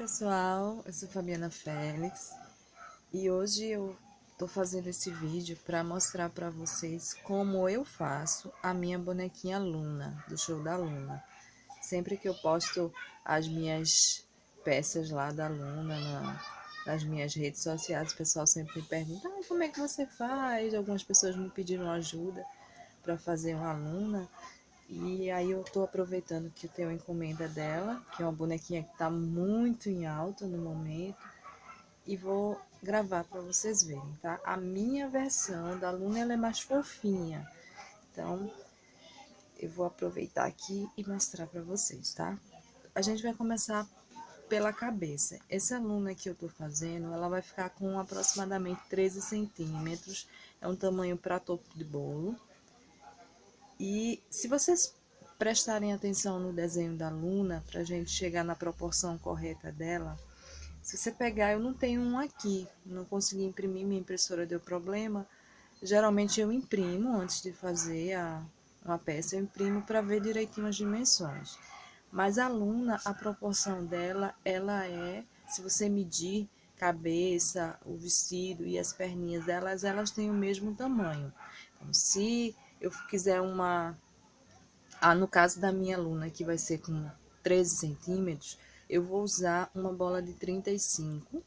pessoal, eu sou Fabiana Félix e hoje eu tô fazendo esse vídeo para mostrar para vocês como eu faço a minha bonequinha Luna, do show da Luna. Sempre que eu posto as minhas peças lá da Luna nas minhas redes sociais, o pessoal sempre me pergunta: como é que você faz? Algumas pessoas me pediram ajuda para fazer uma Luna. E aí eu tô aproveitando que eu tenho a encomenda dela, que é uma bonequinha que tá muito em alta no momento, e vou gravar para vocês verem, tá? A minha versão da Luna, ela é mais fofinha, então eu vou aproveitar aqui e mostrar para vocês, tá? A gente vai começar pela cabeça. Essa Luna que eu tô fazendo, ela vai ficar com aproximadamente 13 centímetros, é um tamanho para topo de bolo. E se vocês prestarem atenção no desenho da Luna, para a gente chegar na proporção correta dela, se você pegar, eu não tenho um aqui, não consegui imprimir, minha impressora deu problema. Geralmente eu imprimo antes de fazer uma peça, eu imprimo para ver direitinho as dimensões. Mas a Luna, a proporção dela, ela é, se você medir cabeça, o vestido e as perninhas delas, elas têm o mesmo tamanho. Então, se eu quiser no caso da minha Luna, que vai ser com 13 centímetros, eu vou usar uma bola de 35,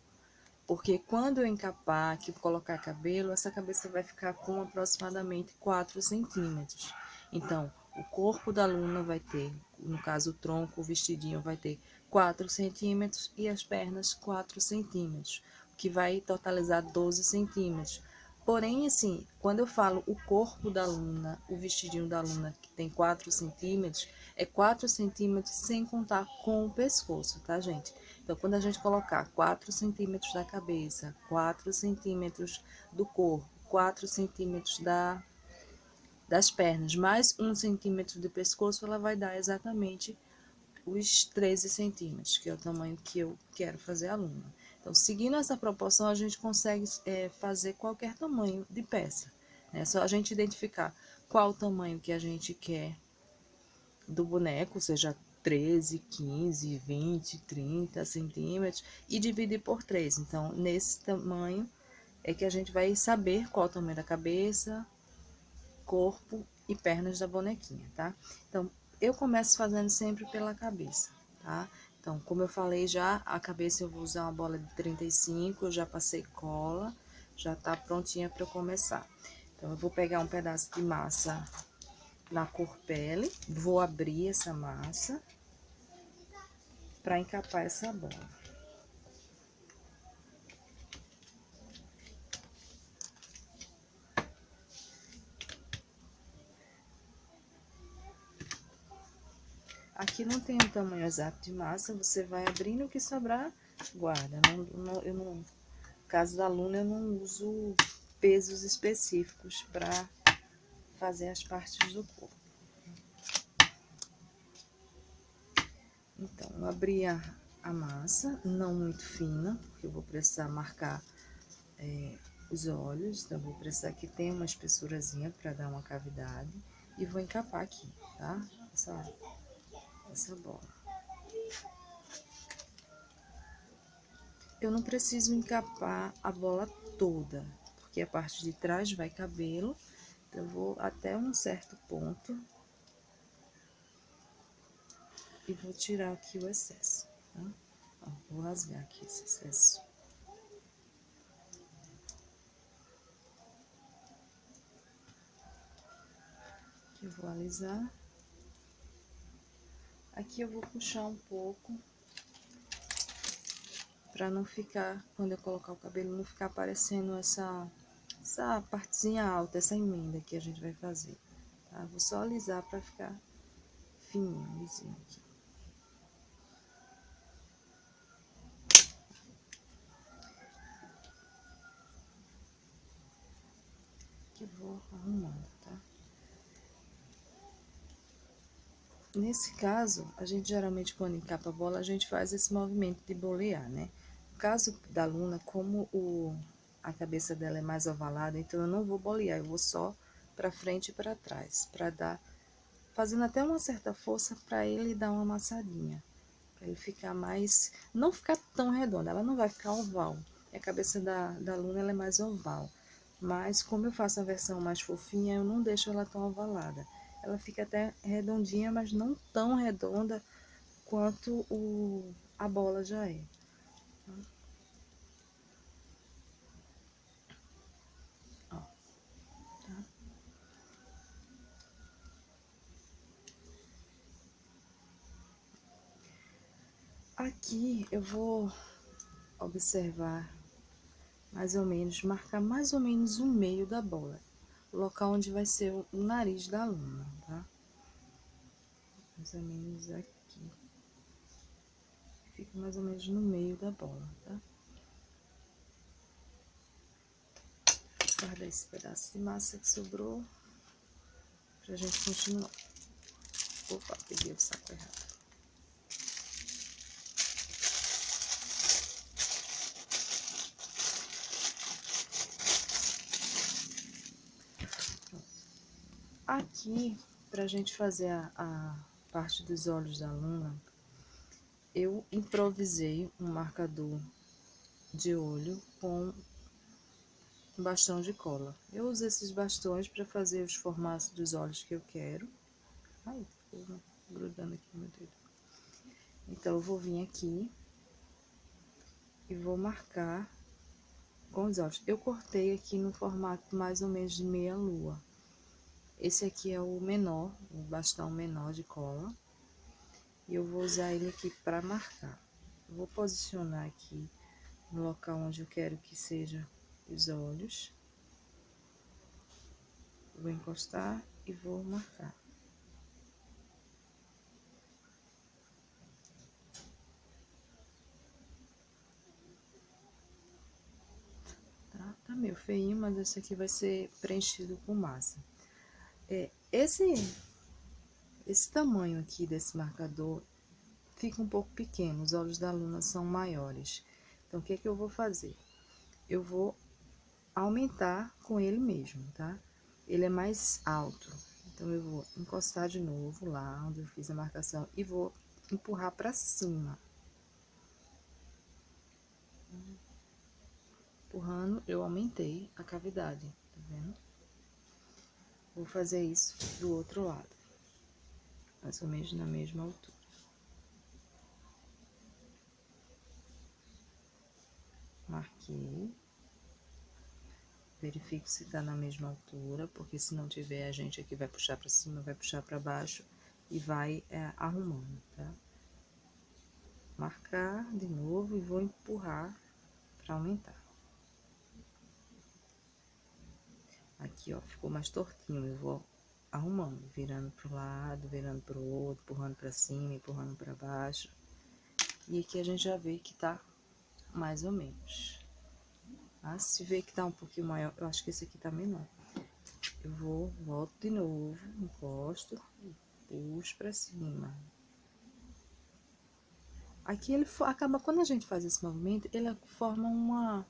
porque quando eu encapar, que colocar cabelo, essa cabeça vai ficar com aproximadamente 4 centímetros. Então, o corpo da Luna vai ter, no caso o tronco, o vestidinho vai ter 4 centímetros e as pernas 4 centímetros, o que vai totalizar 12 centímetros. Porém, assim, quando eu falo o corpo da Luna, o vestidinho da Luna, que tem 4 centímetros, é 4 centímetros sem contar com o pescoço, tá, gente? Então, quando a gente colocar 4 centímetros da cabeça, 4 centímetros do corpo, 4 centímetros das pernas, mais 1 centímetro do pescoço, ela vai dar exatamente os 13 centímetros, que é o tamanho que eu quero fazer a Luna. Então, seguindo essa proporção, a gente consegue fazer qualquer tamanho de peça, né? Só a gente identificar qual o tamanho que a gente quer do boneco, seja 13, 15, 20, 30 centímetros, e dividir por 3. Então, nesse tamanho é que a gente vai saber qual o tamanho da cabeça, corpo e pernas da bonequinha, tá? Então, eu começo fazendo sempre pela cabeça, tá? Então, como eu falei já, a cabeça eu vou usar uma bola de 35, eu já passei cola, já tá prontinha para eu começar. Então, eu vou pegar um pedaço de massa na cor pele, vou abrir essa massa para encapar essa bola. Aqui não tem um tamanho exato de massa, você vai abrindo, o que sobrar, guarda. No caso da Luna, eu não uso pesos específicos para fazer as partes do corpo. Então, eu abri a massa, não muito fina, porque eu vou precisar marcar os olhos, então eu vou precisar que tenha uma espessurazinha para dar uma cavidade. E vou encapar aqui, tá? Essa bola. Eu não preciso encapar a bola toda, porque a parte de trás vai cabelo, então eu vou até um certo ponto e vou tirar aqui o excesso, tá? Ó, vou rasgar aqui esse excesso. Aqui eu vou alisar. Aqui eu vou puxar um pouco, para não ficar, quando eu colocar o cabelo, não ficar aparecendo essa partezinha alta, essa emenda que a gente vai fazer, tá? Vou só alisar para ficar fininho, lisinho aqui. Que vou arrumando, tá? Nesse caso, a gente geralmente quando encapa a bola, a gente faz esse movimento de bolear, né? No caso da Luna, como a cabeça dela é mais ovalada, então eu não vou bolear, eu vou só para frente e para trás, para dar, fazendo até uma certa força para ele dar uma amassadinha, Pra ele ficar mais... Não ficar tão redonda, ela não vai ficar oval. E a cabeça da Luna, ela é mais oval. Mas como eu faço a versão mais fofinha, eu não deixo ela tão ovalada. Ela fica até redondinha, mas não tão redonda quanto a bola já é. Ó, tá? Aqui eu vou observar mais ou menos, marcar mais ou menos o meio da bola. O local onde vai ser o nariz da Luna, tá? Mais ou menos aqui. Fica mais ou menos no meio da bola, tá? Guardar esse pedaço de massa que sobrou pra gente continuar. Opa, peguei o saco errado. Aqui, pra gente fazer a parte dos olhos da Luna, eu improvisei um marcador de olho com um bastão de cola. Eu uso esses bastões para fazer os formatos dos olhos que eu quero. Ai, ficou grudando aqui no meu dedo. Então, eu vou vir aqui e vou marcar com os olhos. Eu cortei aqui no formato mais ou menos de meia lua. Esse aqui é o menor, o bastão menor de cola. E eu vou usar ele aqui para marcar. Eu vou posicionar aqui no local onde eu quero que seja os olhos. Vou encostar e vou marcar. Tá meio feinho, mas esse aqui vai ser preenchido com massa. Esse tamanho aqui desse marcador fica um pouco pequeno, os olhos da Luna são maiores. Então, o que é que eu vou fazer? Eu vou aumentar com ele mesmo, tá? Ele é mais alto, então eu vou encostar de novo lá onde eu fiz a marcação e vou empurrar pra cima. Empurrando, eu aumentei a cavidade, tá vendo? Vou fazer isso do outro lado, mais ou menos na mesma altura. Marquei. Verifico se tá na mesma altura, porque se não tiver, a gente aqui vai puxar pra cima, vai puxar pra baixo e vai arrumando, tá? Marcar de novo e vou empurrar pra aumentar. Aqui, ó, ficou mais tortinho, eu vou arrumando, virando pro lado, virando pro outro, empurrando pra cima, empurrando pra baixo. E aqui a gente já vê que tá mais ou menos. Mas se vê que tá um pouquinho maior, eu acho que esse aqui tá menor. Eu volto de novo, encosto e puxo pra cima. Aqui ele acaba, quando a gente faz esse movimento, ele forma uma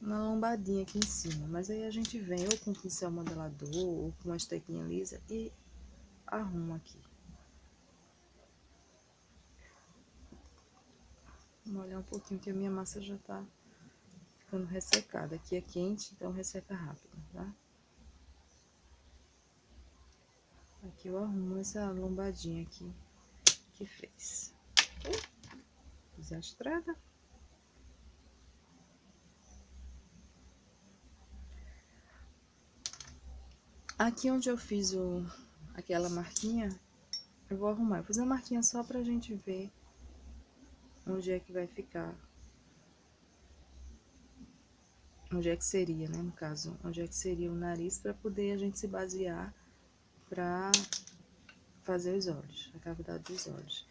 lombadinha aqui em cima. Mas aí a gente vem ou com pincel modelador ou com uma estequinha lisa e arruma aqui. Vou molhar um pouquinho que a minha massa já tá ficando ressecada. Aqui é quente, então resseca rápido, tá? Aqui eu arrumo essa lombadinha aqui que fez. Fiz a estrada. Aqui onde eu fiz aquela marquinha, eu vou arrumar. Eu vou fazer uma marquinha só pra gente ver onde é que vai ficar. Onde é que seria, né, no caso, onde é que seria o nariz, para poder a gente se basear para fazer os olhos, a cavidade dos olhos.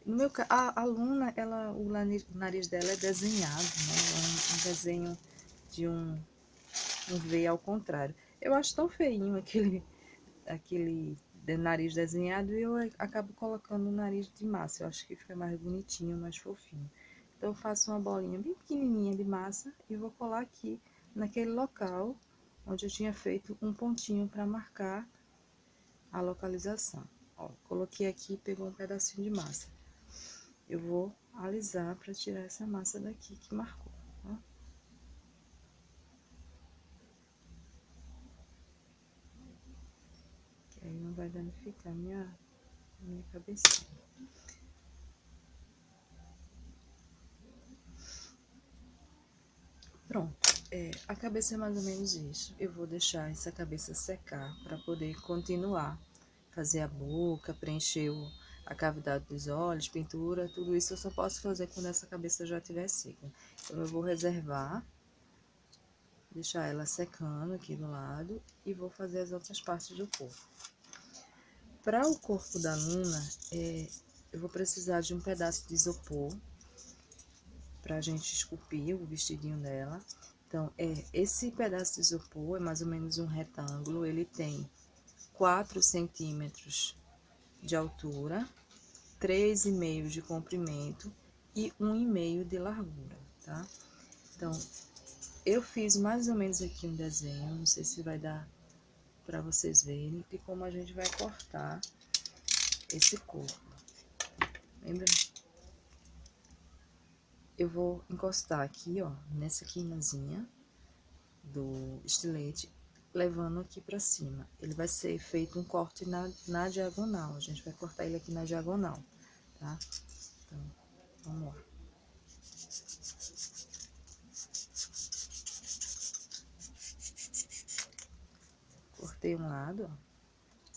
No meu caso, a Luna, o nariz dela é desenhado, né, um desenho de um V ao contrário. Eu acho tão feinho aquele nariz desenhado e eu acabo colocando o nariz de massa. Eu acho que fica mais bonitinho, mais fofinho. Então, eu faço uma bolinha bem pequenininha de massa e vou colar aqui naquele local onde eu tinha feito um pontinho para marcar a localização. Ó, coloquei aqui e pegou um pedacinho de massa. eu vou alisar para tirar essa massa daqui que marcou, tá? Que aí não vai danificar minha cabecinha. Pronto, a cabeça é mais ou menos isso. Eu vou deixar essa cabeça secar para poder continuar. Fazer a boca, preencher a cavidade dos olhos, pintura, tudo isso eu só posso fazer quando essa cabeça já estiver seca. Então, eu vou reservar, deixar ela secando aqui do lado e vou fazer as outras partes do corpo. Para o corpo da Luna, eu vou precisar de um pedaço de isopor para a gente esculpir o vestidinho dela. Então, esse pedaço de isopor é mais ou menos um retângulo, ele tem 4 centímetros de altura, 3,5 de comprimento e 1,5 de largura, tá? Então, eu fiz mais ou menos aqui um desenho, não sei se vai dar para vocês verem, de como a gente vai cortar esse corpo. Lembra? Eu vou encostar aqui, ó, nessa quinazinha do estilete, levando aqui pra cima. Ele vai ser feito um corte na diagonal. A gente vai cortar ele aqui na diagonal, tá? Então, vamos lá. Cortei um lado, ó.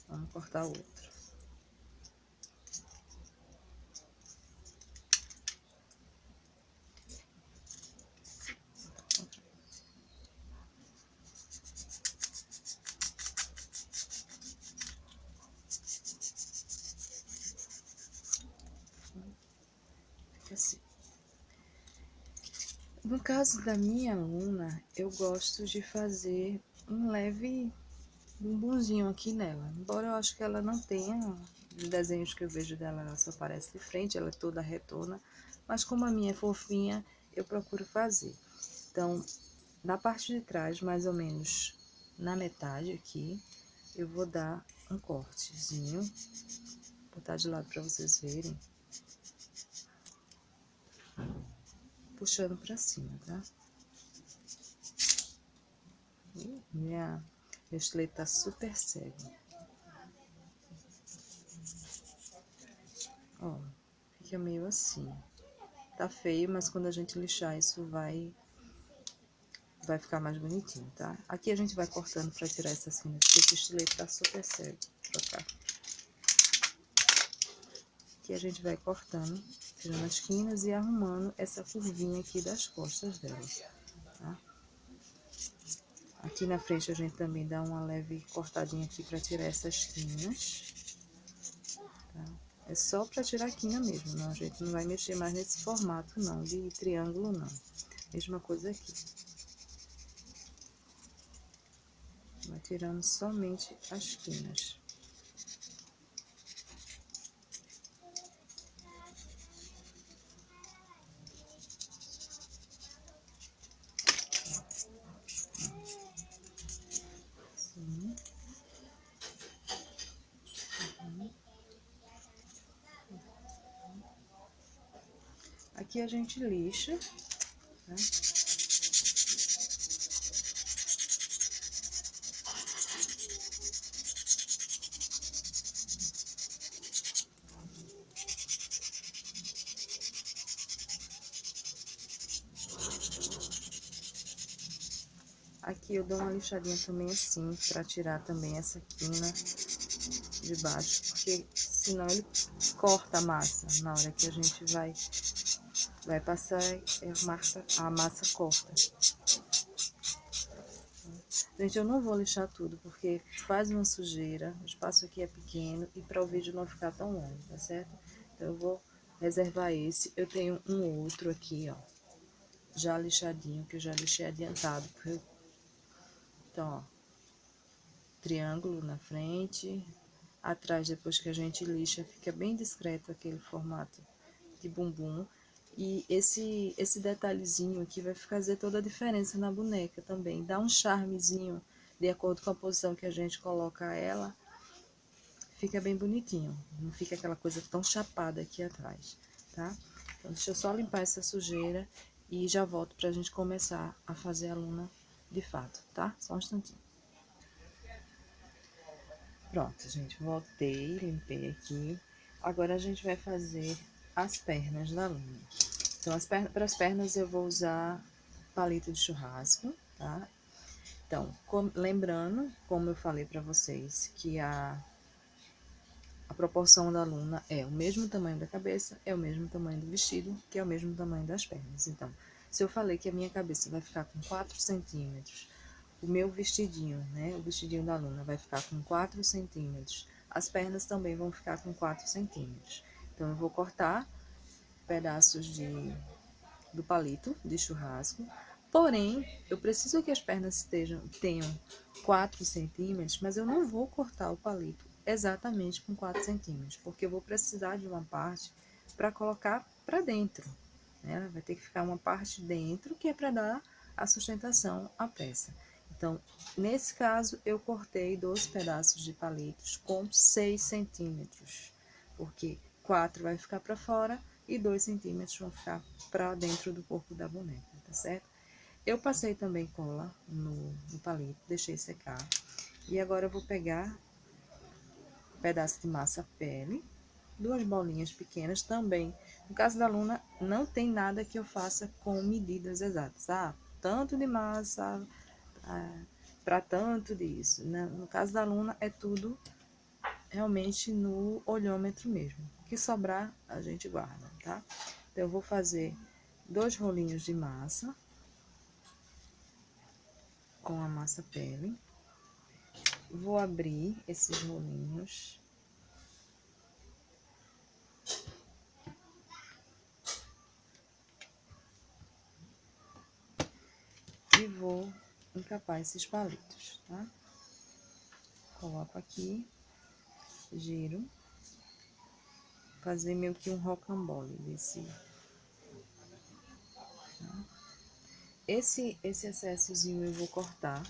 Vamos cortar o outro. Assim. No caso da minha aluna, eu gosto de fazer um leve bumbumzinho aqui nela. Embora eu acho que ela não tenha, os desenhos que eu vejo dela, ela só aparece de frente, ela é toda retona. Mas como a minha é fofinha, eu procuro fazer. Então, na parte de trás, mais ou menos na metade aqui, eu vou dar um cortezinho. Vou botar de lado para vocês verem. Puxando pra cima, tá? Meu estilete tá super cego. Ó, fica meio assim. Tá feio, mas quando a gente lixar, isso vai ficar mais bonitinho, tá? Aqui a gente vai cortando pra tirar essas finas, porque esse estilete tá super cego. Vou trocar. Aqui a gente vai cortando, tirando as quinas e arrumando essa curvinha aqui das costas dela, tá? Aqui na frente a gente também dá uma leve cortadinha aqui pra tirar essas quinas, tá? É só pra tirar a quina mesmo, não, a gente não vai mexer mais nesse formato não, de triângulo não. Mesma coisa aqui. Vai tirando somente as quinas. Aqui a gente lixa, tá? Aqui eu dou uma lixadinha também assim, pra tirar também essa quina de baixo, porque senão ele corta a massa na hora que a gente vai passar, a massa corta. Gente, eu não vou lixar tudo, porque faz uma sujeira, o espaço aqui é pequeno e para o vídeo não ficar tão longo, tá certo? Então, eu vou reservar esse. Eu tenho um outro aqui, ó, já lixadinho, que eu já lixei adiantado. Então, ó, triângulo na frente, atrás, depois que a gente lixa, fica bem discreto aquele formato de bumbum. E esse detalhezinho aqui vai fazer toda a diferença na boneca também. Dá um charmezinho, de acordo com a posição que a gente coloca ela, fica bem bonitinho. Não fica aquela coisa tão chapada aqui atrás. tá? Então, deixa eu só limpar essa sujeira e já volto pra gente começar a fazer a luna de fato, tá? Só um instantinho. Pronto, gente, voltei, limpei aqui. Agora a gente vai fazer as pernas da luna. Então, para as pernas eu vou usar palito de churrasco, tá? Então, lembrando, como eu falei para vocês, que a proporção da luna é o mesmo tamanho da cabeça, é o mesmo tamanho do vestido, que é o mesmo tamanho das pernas. Então, se eu falei que a minha cabeça vai ficar com 4 centímetros, o meu vestidinho, né, o vestidinho da luna vai ficar com 4 centímetros, as pernas também vão ficar com 4 centímetros. Então, eu vou cortar pedaços do palito de churrasco, porém, eu preciso que as pernas tenham 4 centímetros, mas eu não vou cortar o palito exatamente com 4 centímetros, porque eu vou precisar de uma parte para colocar para dentro, né? Vai ter que ficar uma parte dentro, que é para dar a sustentação à peça. Então, nesse caso, eu cortei 2 pedaços de palitos com 6 centímetros, porque 4 vai ficar para fora e 2 centímetros vão ficar para dentro do corpo da boneca, tá certo? Eu passei também cola no palito, deixei secar. E agora eu vou pegar um pedaço de massa pele, 2 bolinhas pequenas também. No caso da Luna, não tem nada que eu faça com medidas exatas. Ah, tanto de massa para tanto disso. No caso da Luna, é tudo realmente no olhômetro mesmo. O que sobrar, a gente guarda, tá? Então, eu vou fazer 2 rolinhos de massa com a massa pele. Vou abrir esses rolinhos. E vou encapar esses palitos, tá? Coloco aqui, giro. Fazer meio que um rocambole desse. Tá? Esse excessozinho eu vou cortar,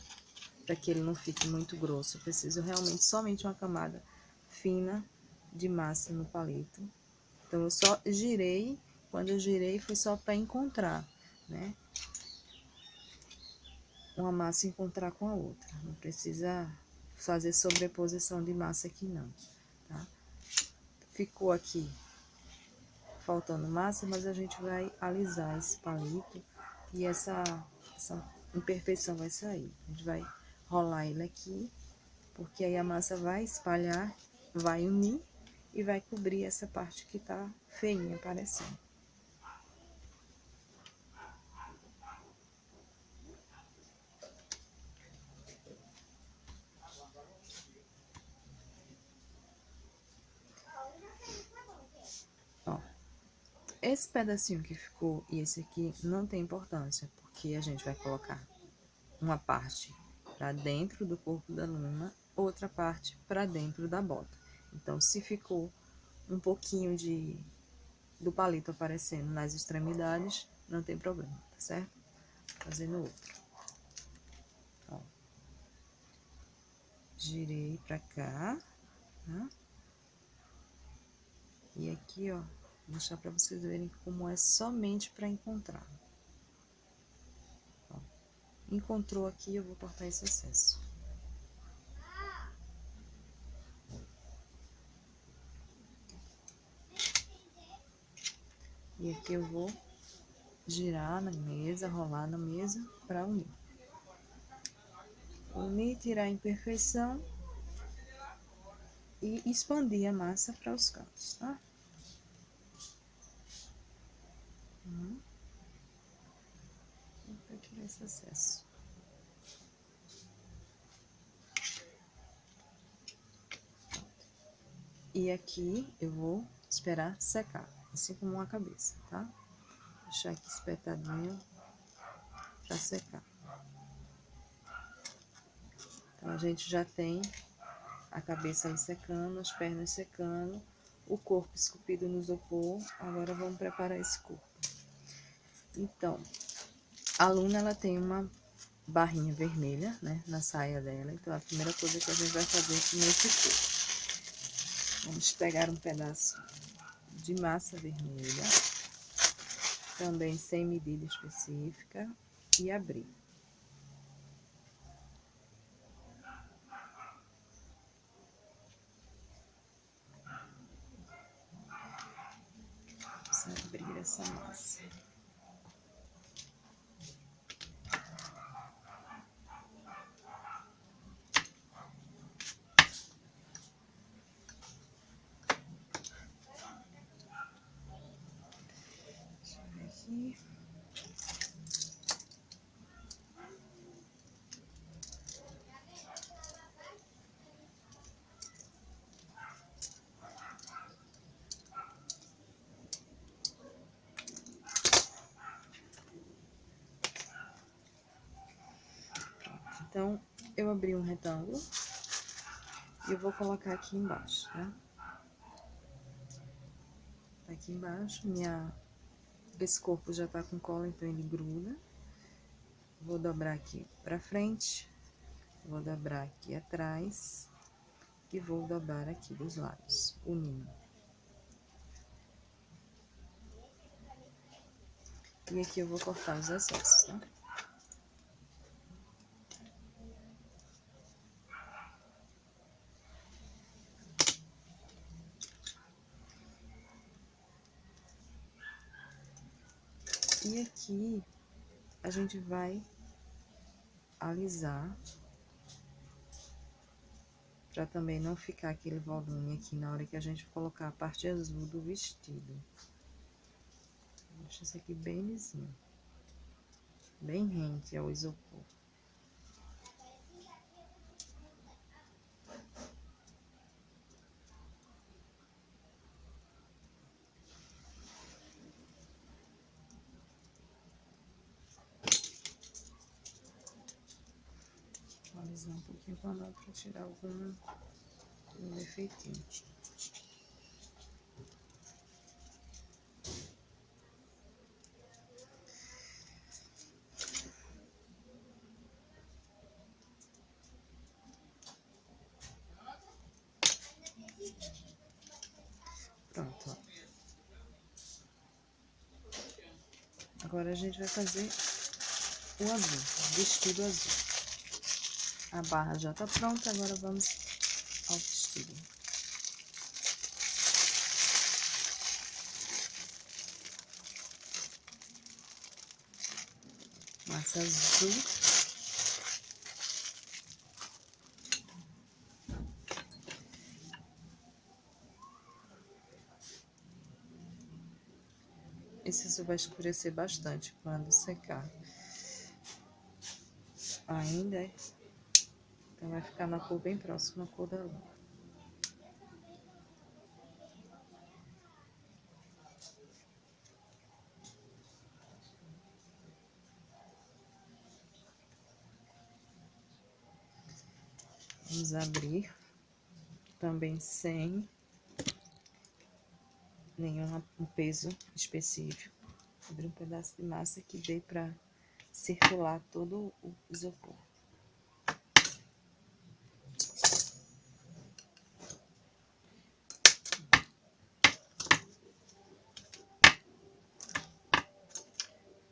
para que ele não fique muito grosso. Eu preciso realmente somente uma camada fina de massa no palito. Então, eu só girei. Quando eu girei, foi só para encontrar, né? Uma massa encontrar com a outra. Não precisa fazer sobreposição de massa aqui, não, tá? Ficou aqui faltando massa, mas a gente vai alisar esse palito e essa imperfeição vai sair. A gente vai rolar ele aqui, porque aí a massa vai espalhar, vai unir e vai cobrir essa parte que tá feinha aparecendo. Ó, esse pedacinho que ficou e esse aqui não tem importância, porque a gente vai colocar uma parte para dentro do corpo da Luna, outra parte para dentro da bota. Então, se ficou um pouquinho do palito aparecendo nas extremidades, não tem problema, tá certo? Fazendo outro. Ó. Girei pra cá, tá? E aqui, ó, vou mostrar pra vocês verem como é somente pra encontrar. Ó. Encontrou aqui, eu vou cortar esse excesso. E aqui eu vou girar na mesa, rolar na mesa para unir. Unir, tirar a imperfeição e expandir a massa para os cantos, tá? Vou tirar esse excesso. E aqui eu vou esperar secar, assim como uma cabeça, tá? Deixar aqui espetadinho para secar. Então, a gente já tem a cabeça aí secando, as pernas secando, o corpo esculpido no isopor. Agora, vamos preparar esse corpo. Então, a Luna, ela tem uma barrinha vermelha, né, na saia dela. Então, a primeira coisa que a gente vai fazer aqui nesse corpo. Vamos pegar um pedaço de massa vermelha, também sem medida específica, e abrir. Vamos abrir essa massa. Deixa eu ver aqui. Então, eu abri um retângulo e eu vou colocar aqui embaixo, tá? Aqui embaixo, esse corpo já tá com cola, então ele gruda. Vou dobrar aqui pra frente, vou dobrar aqui atrás e vou dobrar aqui dos lados, unindo. E aqui eu vou cortar os excessos, tá? E aqui a gente vai alisar, para também não ficar aquele volume aqui na hora que a gente colocar a parte azul do vestido. Deixa isso aqui bem lisinho, bem rente ao isopor. Vou alisar um pouquinho para dar para tirar algum defeitinho. Pronto, ó. Agora a gente vai fazer o azul, o vestido azul. A barra já tá pronta, agora vamos ao vestido. Massa azul. Esse azul vai escurecer bastante quando secar. Ainda é. Então vai ficar na cor bem próxima à cor da lua. Vamos abrir também sem nenhum peso específico. Abrir um pedaço de massa que dê para circular todo o isopor.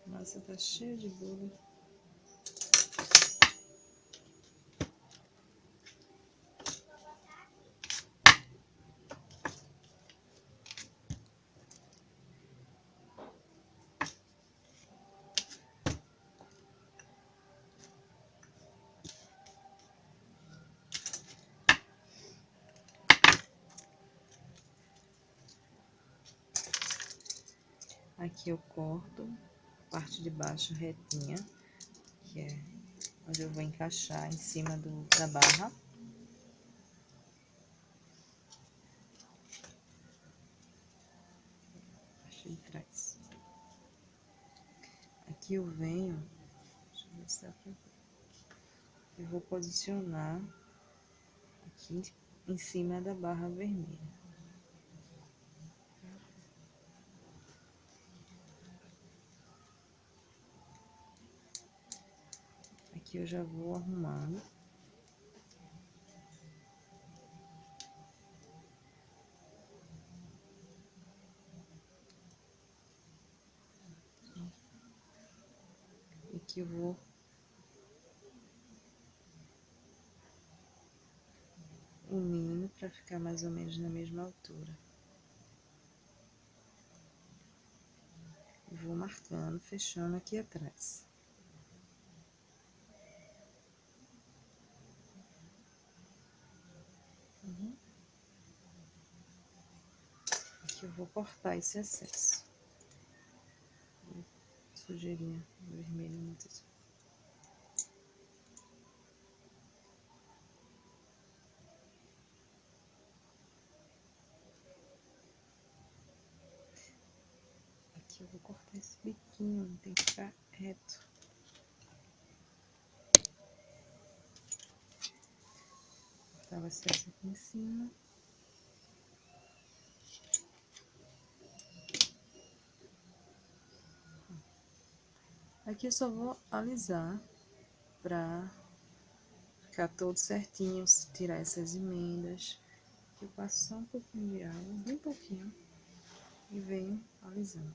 A massa tá cheia de bolha. Aqui eu corto a parte de baixo retinha, que é onde eu vou encaixar em cima da barra. Parte de trás. Aqui eu venho, deixa eu ver se dá pra ver. Eu vou posicionar aqui em cima da barra vermelha. Aqui eu já vou arrumando. Aqui eu vou unindo para ficar mais ou menos na mesma altura. Vou marcando, fechando aqui atrás. Aqui eu vou cortar esse excesso. Sujeirinha vermelha muito. Aqui eu vou cortar esse biquinho, tem que ficar reto. Cortar o excesso aqui em cima. Aqui eu só vou alisar pra ficar todo certinho, tirar essas emendas. Aqui eu passo só um pouquinho de água, bem pouquinho, e venho alisando.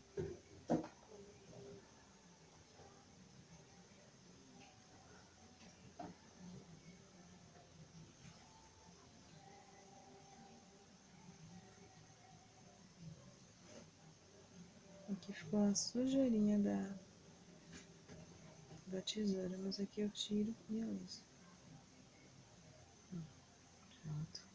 Aqui ficou uma sujeirinha da tesoura, mas aqui eu tiro e aliso. Pronto.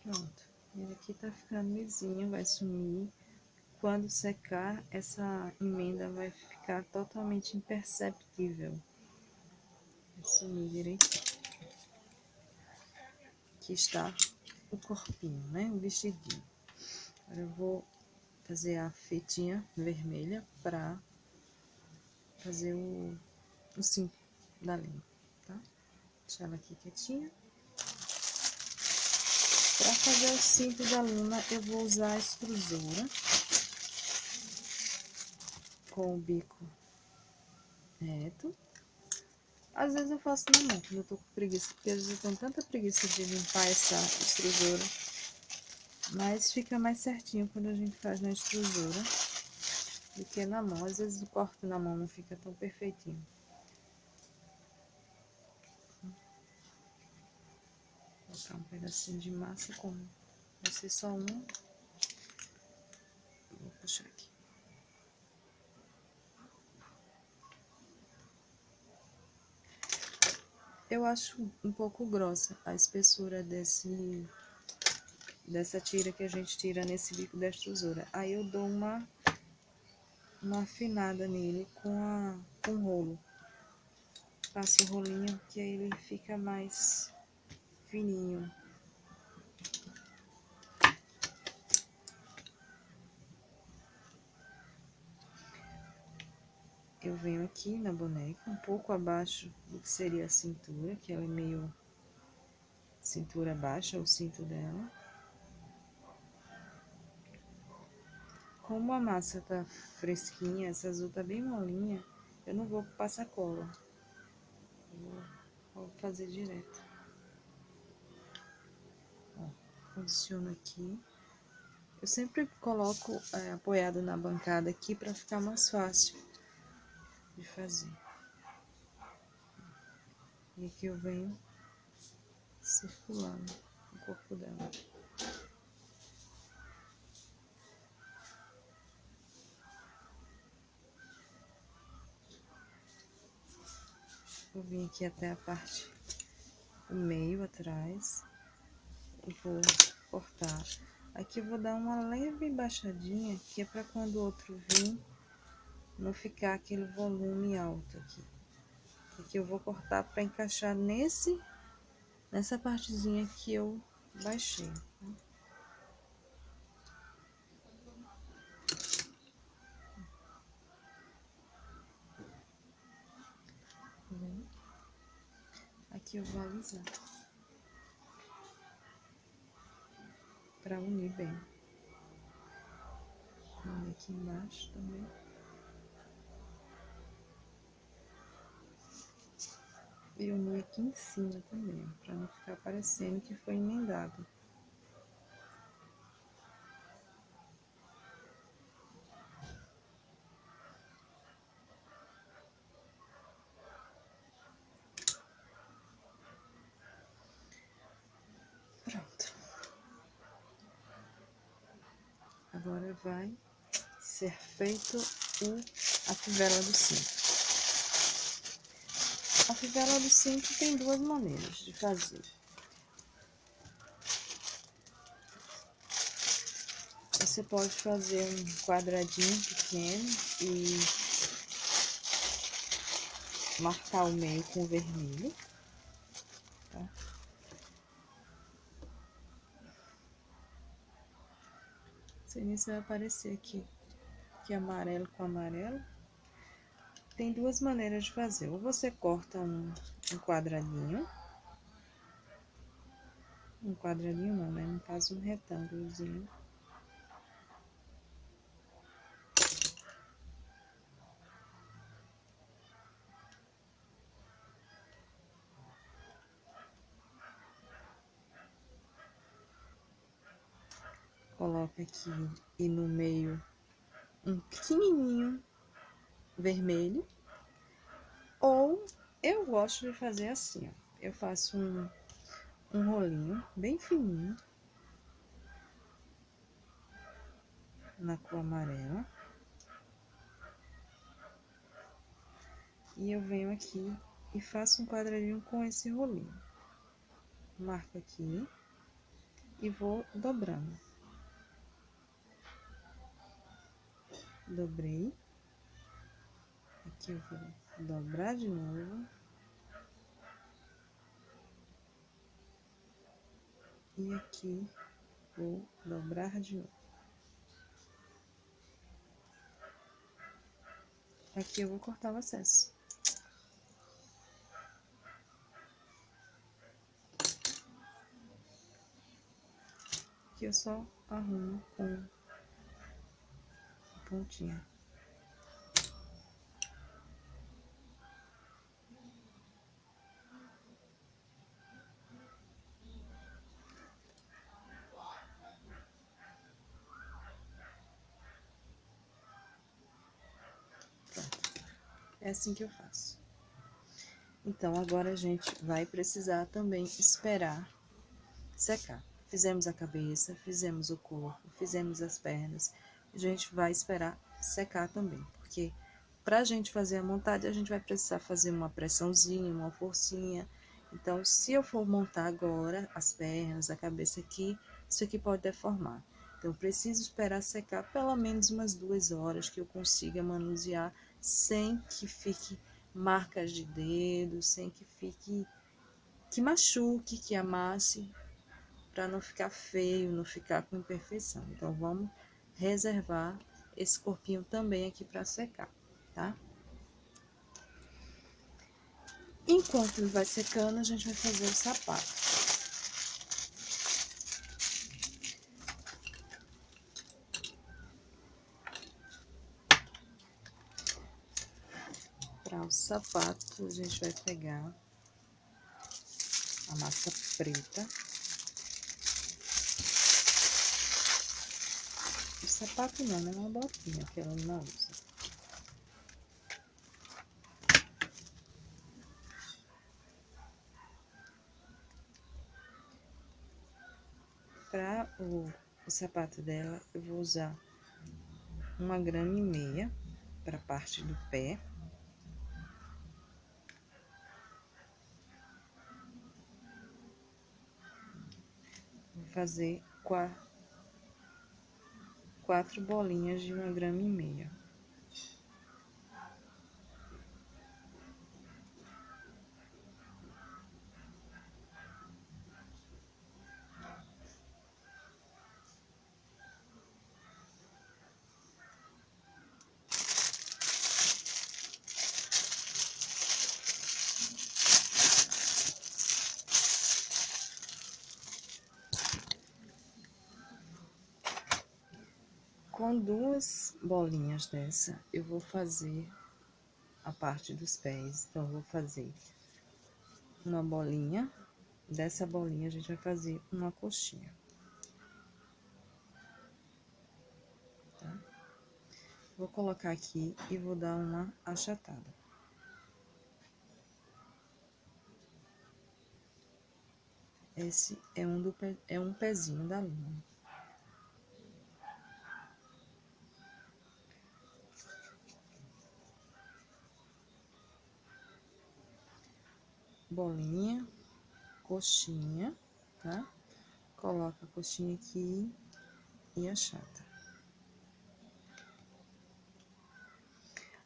Pronto, ele aqui tá ficando lisinho, vai sumir. Quando secar, essa emenda vai ficar totalmente imperceptível. Vai sumir direitinho. Aqui está o corpinho, né? O vestidinho. Agora eu vou fazer a fitinha vermelha pra fazer o cinto da linha, tá? Deixar ela aqui quietinha. Para fazer o cinto da Luna, eu vou usar a extrusora com o bico reto. Às vezes eu faço na mão, quando eu tô com preguiça, porque às vezes eu tenho tanta preguiça de limpar essa extrusora. Mas fica mais certinho quando a gente faz na extrusora do que na mão. Às vezes o corte na mão não fica tão perfeitinho. Vou botar um pedacinho de massa, como vai ser só um. Vou puxar aqui. Eu acho um pouco grossa a espessura dessa tira que a gente tira nesse bico da extrusora. Aí eu dou uma afinada nele com o rolo. Passo o rolinho que aí ele fica mais fininho. Eu venho aqui na boneca, um pouco abaixo do que seria a cintura, que ela é meio cintura baixa, o cinto dela. Como a massa tá fresquinha, essa azul tá bem molinha, eu não vou passar cola. Vou fazer direto. Ó, posiciono aqui. Eu sempre coloco apoiado na bancada aqui para ficar mais fácil de fazer. E aqui eu venho circulando o corpo dela. Vou vir aqui até a parte do meio atrás e vou cortar. Aqui eu vou dar uma leve baixadinha, que é para quando o outro vir, não ficar aquele volume alto aqui. Aqui eu vou cortar para encaixar nessa partezinha que eu baixei. Aqui eu vou alisar para unir bem. Unir aqui embaixo também. E unir aqui em cima também, para não ficar parecendo que foi emendado. Pronto. Agora vai ser feito a fivela do cinto. A fivela do cinto tem duas maneiras de fazer. Você pode fazer um quadradinho pequeno e marcar o meio com vermelho, tá? Isso vai aparecer aqui amarelo com amarelo. Tem duas maneiras de fazer. Ou você corta um quadradinho não, né? No caso, um retângulozinho. Coloca aqui e no meio um pequenininho vermelho. Ou eu gosto de fazer assim, ó. Eu faço um rolinho bem fininho na cor amarela. E eu venho aqui e faço um quadradinho com esse rolinho. Marco aqui e vou dobrando. Dobrei. Aqui eu vou dobrar de novo. E aqui vou dobrar de novo. Aqui eu vou cortar o excesso. Aqui eu só arrumo com a pontinha. É assim que eu faço. Então, agora a gente vai precisar também esperar secar. Fizemos a cabeça, fizemos o corpo, fizemos as pernas. A gente vai esperar secar também, porque pra gente fazer a montagem, a gente vai precisar fazer uma pressãozinha, uma forcinha. Então, se eu for montar agora as pernas, a cabeça aqui, isso aqui pode deformar. Então, eu preciso esperar secar pelo menos umas 2 horas que eu consiga manusear sem que fique marcas de dedo, sem que fique, que machuque, que amasse, para não ficar feio, não ficar com imperfeição. Então, vamos reservar esse corpinho também aqui para secar, tá? Enquanto ele vai secando, a gente vai fazer o sapato. Para o sapato, a gente vai pegar a massa preta. O sapato não, é uma botinha que ela não usa. Para o sapato dela, eu vou usar 1,5 gramas para a parte do pé. Vou fazer 4 bolinhas de 1,5 gramas. Com duas bolinhas dessa, eu vou fazer a parte dos pés. Então, eu vou fazer uma bolinha. Dessa bolinha, a gente vai fazer uma coxinha. Tá? Vou colocar aqui e vou dar uma achatada. Esse é um pezinho da luna. Bolinha, coxinha, tá? Coloca a coxinha aqui e achata.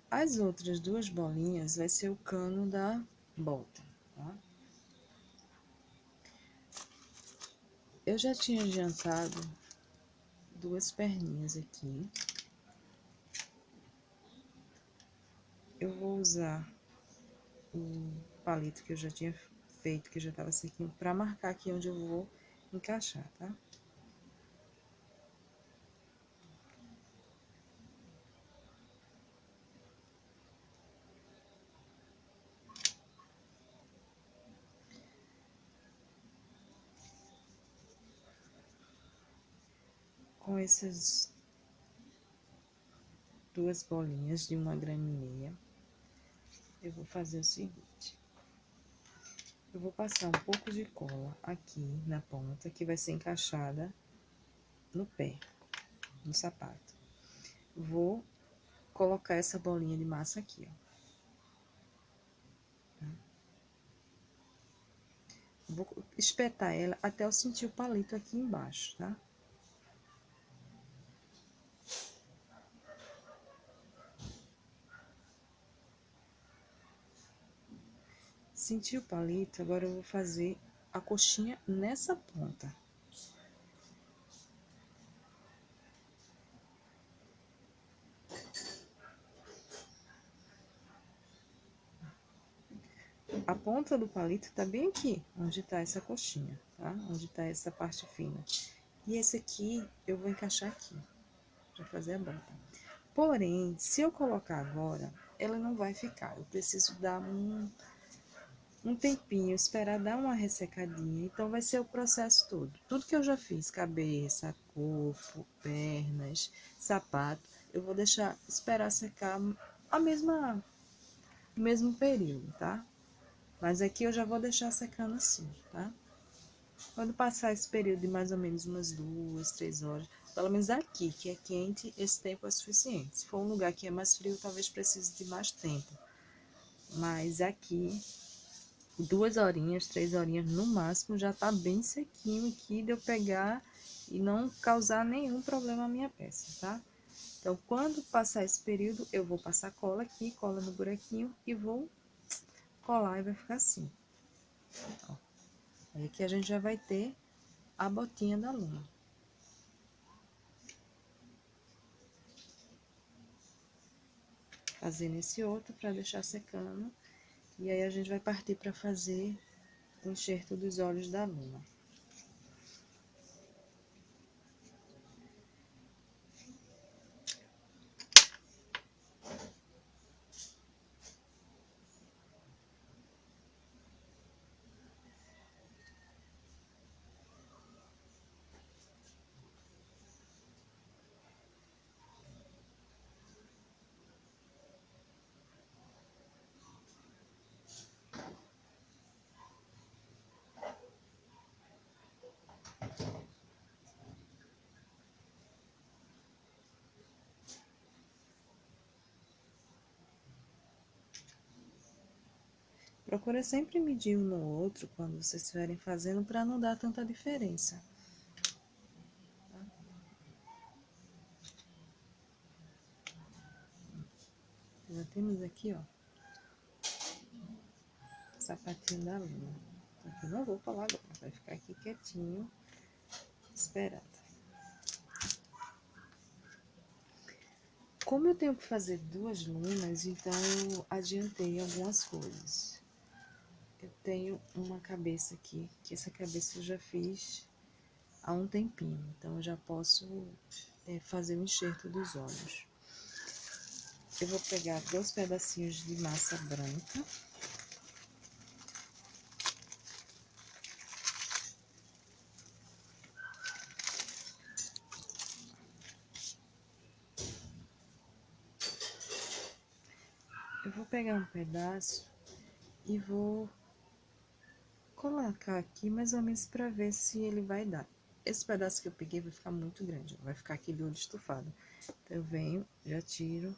As outras duas bolinhas vai ser o cano da bota, tá? Eu já tinha adiantado duas perninhas aqui. Eu vou usar o palito que eu já tinha feito, que já estava sequinho, para marcar aqui onde eu vou encaixar, tá? Com essas duas bolinhas de 1,5 gramas, eu vou fazer o seguinte. Eu vou passar um pouco de cola aqui na ponta, que vai ser encaixada no pé, no sapato. Vou colocar essa bolinha de massa aqui, ó. Vou espetar ela até eu sentir o palito aqui embaixo, tá? Senti o palito, agora eu vou fazer a coxinha nessa ponta. A ponta do palito tá bem aqui, onde tá essa coxinha, tá? Onde tá essa parte fina. E esse aqui, eu vou encaixar aqui, pra fazer a bota. Porém, se eu colocar agora, ela não vai ficar. Eu preciso dar um tempinho, esperar dar uma ressecadinha. Então, vai ser o processo todo. Tudo que eu já fiz, cabeça, corpo, pernas, sapato, eu vou deixar esperar secar o mesmo período, tá? Mas aqui eu já vou deixar secando assim, tá? Quando passar esse período de mais ou menos umas 2, 3 horas, pelo menos aqui, que é quente, esse tempo é suficiente. Se for um lugar que é mais frio, talvez precise de mais tempo. Mas aqui, 2 horinhas, 3 horinhas no máximo, já tá bem sequinho aqui de eu pegar e não causar nenhum problema à minha peça, tá? Então, quando passar esse período, eu vou passar cola aqui, cola no buraquinho e vou colar e vai ficar assim. Ó. Aí aqui a gente já vai ter a botinha da luna. Fazendo esse outro para deixar secando. E aí a gente vai partir para fazer o enxerto dos olhos da luna. Procura sempre medir um no outro quando vocês estiverem fazendo para não dar tanta diferença. Já temos aqui, ó, o sapatinho da luna. Aqui eu não vou colar agora, vai ficar aqui quietinho, esperando. Como eu tenho que fazer 2 lunas, então eu adiantei algumas coisas. Eu tenho uma cabeça aqui, que essa cabeça eu já fiz há um tempinho, então eu já posso fazer o enxerto dos olhos. Eu vou pegar 2 pedacinhos de massa branca. Eu vou pegar um pedaço e vou colocar aqui mais ou menos para ver se ele vai dar. Esse pedaço que eu peguei vai ficar muito grande, vai ficar aquele olho estufado. Então eu venho, já tiro.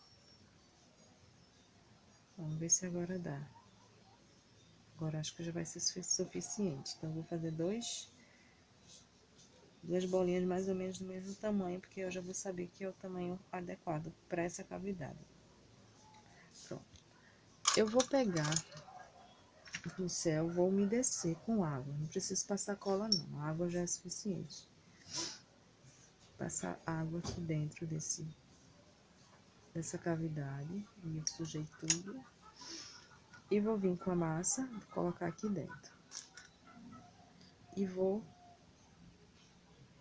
Vamos ver se agora dá. Agora acho que já vai ser suficiente. Então eu vou fazer duas bolinhas mais ou menos do mesmo tamanho, porque eu já vou saber que é o tamanho adequado para essa cavidade. Pronto. Eu vou pegar o pincel, vou umedecer com água. Não preciso passar cola não, a água já é suficiente. Passar água aqui dentro dessa cavidade, e eu sujei tudo. E vou vir com a massa, colocar aqui dentro. E vou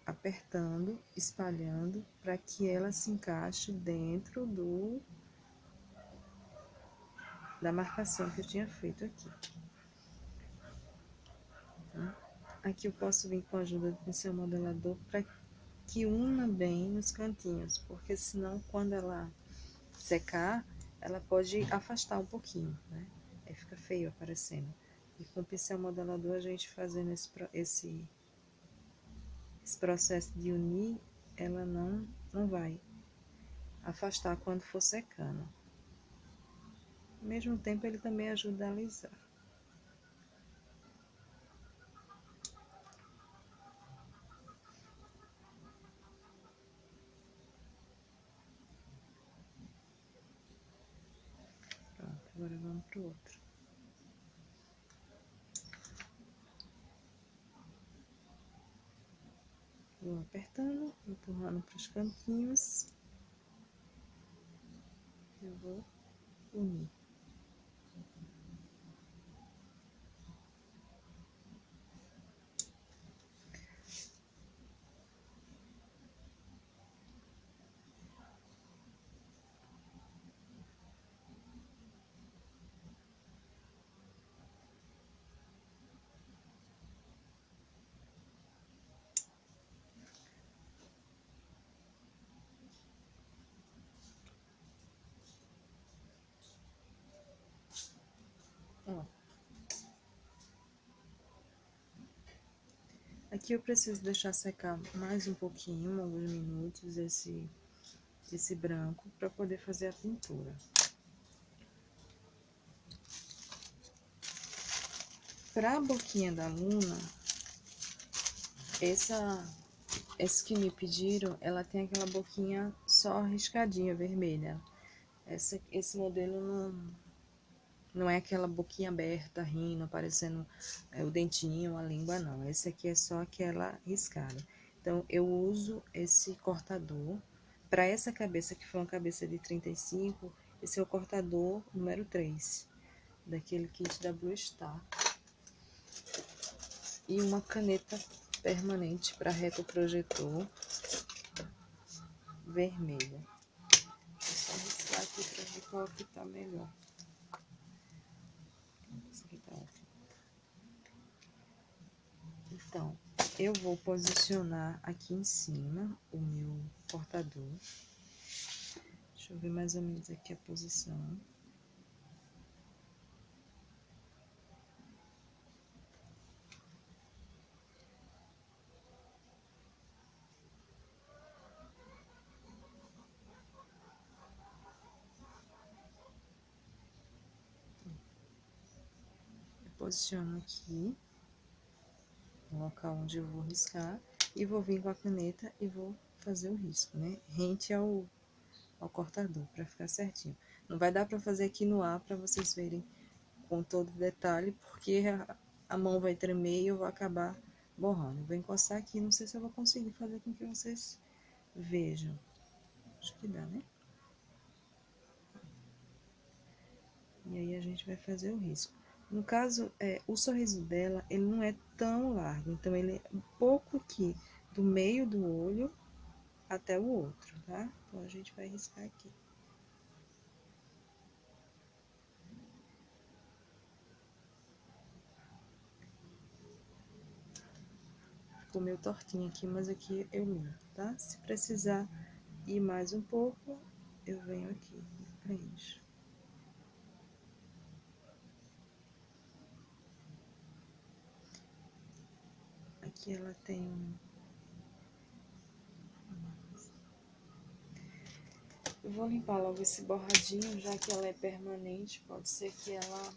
apertando, espalhando, para que ela se encaixe dentro da marcação que eu tinha feito aqui. Tá? Aqui eu posso vir com a ajuda do pincel modelador para que una bem nos cantinhos, porque senão quando ela secar, ela pode afastar um pouquinho, né? Aí fica feio aparecendo. E com o pincel modelador a gente fazendo esse processo de unir, ela não vai afastar quando for secando. Ao mesmo tempo ele também ajuda a alisar. Pronto, agora vamos pro outro. Vou apertando, empurrando para os cantinhos. Eu vou unir. Ó. Aqui eu preciso deixar secar mais um pouquinho, alguns minutos, esse branco, para poder fazer a pintura. Para a boquinha da Luna, esse que me pediram, ela tem aquela boquinha só riscadinha, vermelha. Esse modelo não é aquela boquinha aberta, rindo, aparecendo o dentinho, a língua, não. Esse aqui é só aquela riscada. Então, eu uso esse cortador. Para essa cabeça, que foi uma cabeça de 35, esse é o cortador número 3, daquele kit da Blue Star. E uma caneta permanente para retroprojetor vermelha. Vou só riscar aqui para ver qual que tá melhor. Esse aqui tá ótimo. Então, eu vou posicionar aqui em cima o meu cortador. Deixa eu ver mais ou menos aqui a posição. Posiciono aqui, no local onde eu vou riscar, e vou vir com a caneta e vou fazer o risco, né? Rente ao cortador, para ficar certinho. Não vai dar para fazer aqui no ar, para vocês verem com todo detalhe, porque a mão vai tremer e eu vou acabar borrando. Eu vou encostar aqui, não sei se eu vou conseguir fazer com que vocês vejam. Acho que dá, né? E aí a gente vai fazer o risco. No caso, o sorriso dela, ele não é tão largo, então ele é um pouco aqui do meio do olho até o outro, tá? Então, a gente vai riscar aqui. Ficou meio tortinho aqui, mas aqui eu limpo, tá? Se precisar ir mais um pouco, eu venho aqui e preencho. Aqui ela tem um... Eu vou limpar logo esse borradinho, já que ela é permanente, pode ser que ela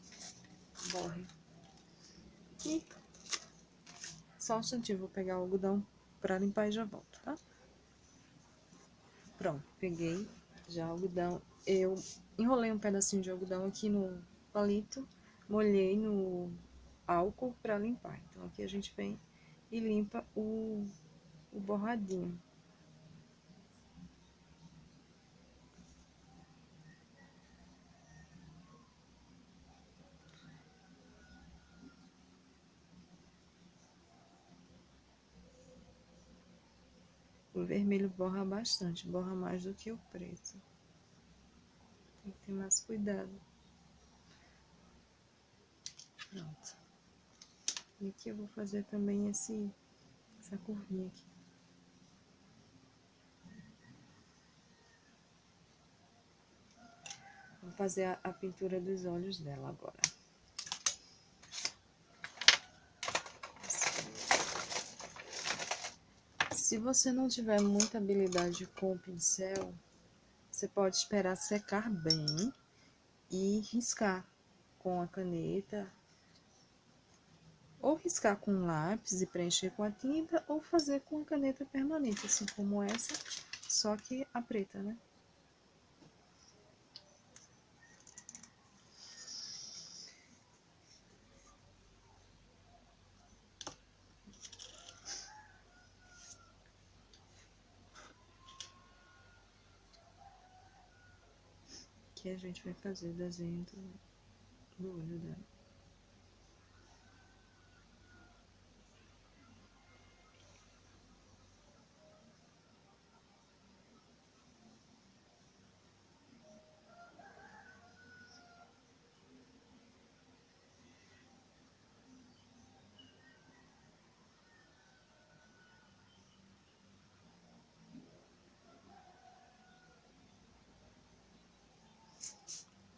borre. E só um instantinho, vou pegar o algodão pra limpar e já volto, tá? Pronto, peguei já o algodão. Eu enrolei um pedacinho de algodão aqui no palito, molhei no álcool pra limpar. Então, aqui a gente vem e limpa o borradinho. O vermelho borra bastante, borra mais do que o preto. Tem que ter mais cuidado. Pronto. E aqui eu vou fazer também essa curvinha aqui. Vou fazer a pintura dos olhos dela agora. Se você não tiver muita habilidade com o pincel, você pode esperar secar bem e riscar com a caneta, ou riscar com lápis e preencher com a tinta, ou fazer com a caneta permanente, assim como essa, só que a preta, né? Aqui a gente vai fazer o desenho do olho dela.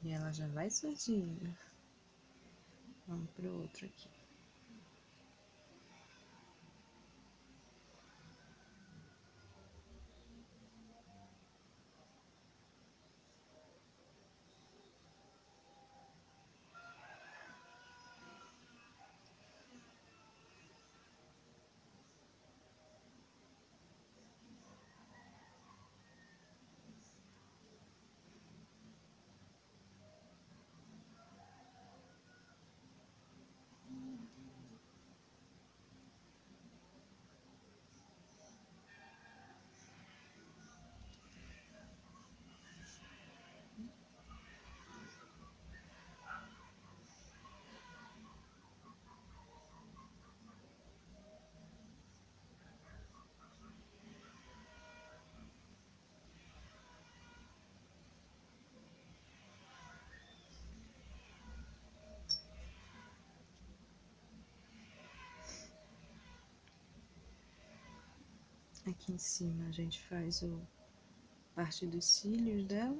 E ela já vai surgindo. Vamos pro outro aqui. Aqui em cima a gente faz parte dos cílios dela.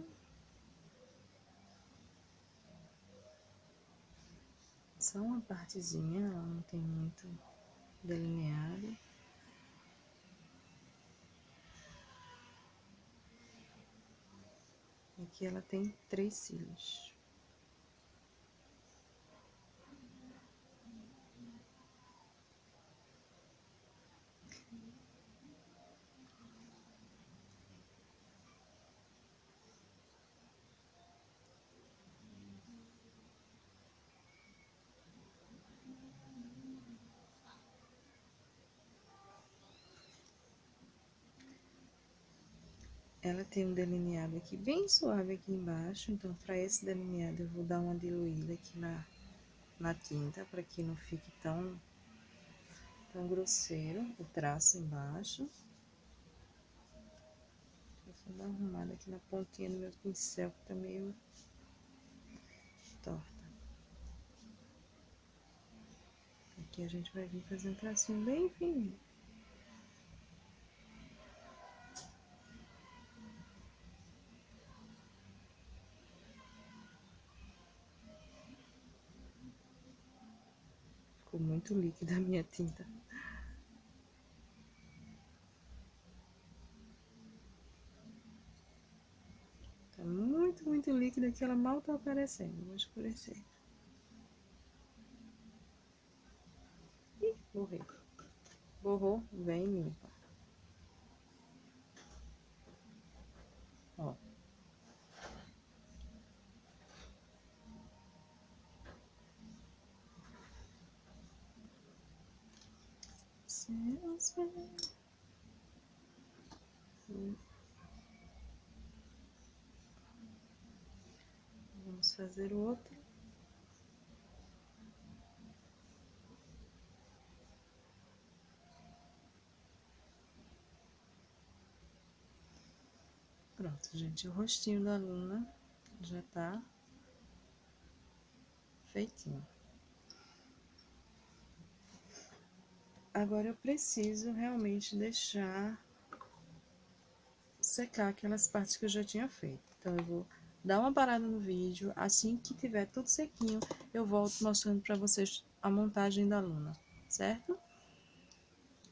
Só uma partezinha, ela não tem muito delineado. Aqui ela tem 3 cílios. Ela tem um delineado aqui bem suave aqui embaixo, então para esse delineado eu vou dar uma diluída aqui na tinta, para que não fique tão grosseiro o traço embaixo. Vou dar uma arrumada aqui na pontinha do meu pincel, que tá meio torta. Aqui a gente vai vir fazer um tracinho bem fininho. Ficou muito líquida a minha tinta. Tá muito líquida que ela mal tá aparecendo. Vou escurecer. Ih, borrei. Borrou, vem e limpa. Ó. Vamos fazer o outro. Pronto, gente, o rostinho da Luna já tá feitinho. Agora eu preciso realmente deixar secar aquelas partes que eu já tinha feito. Então eu vou dar uma parada no vídeo, assim que tiver tudo sequinho, eu volto mostrando pra vocês a montagem da Luna, certo?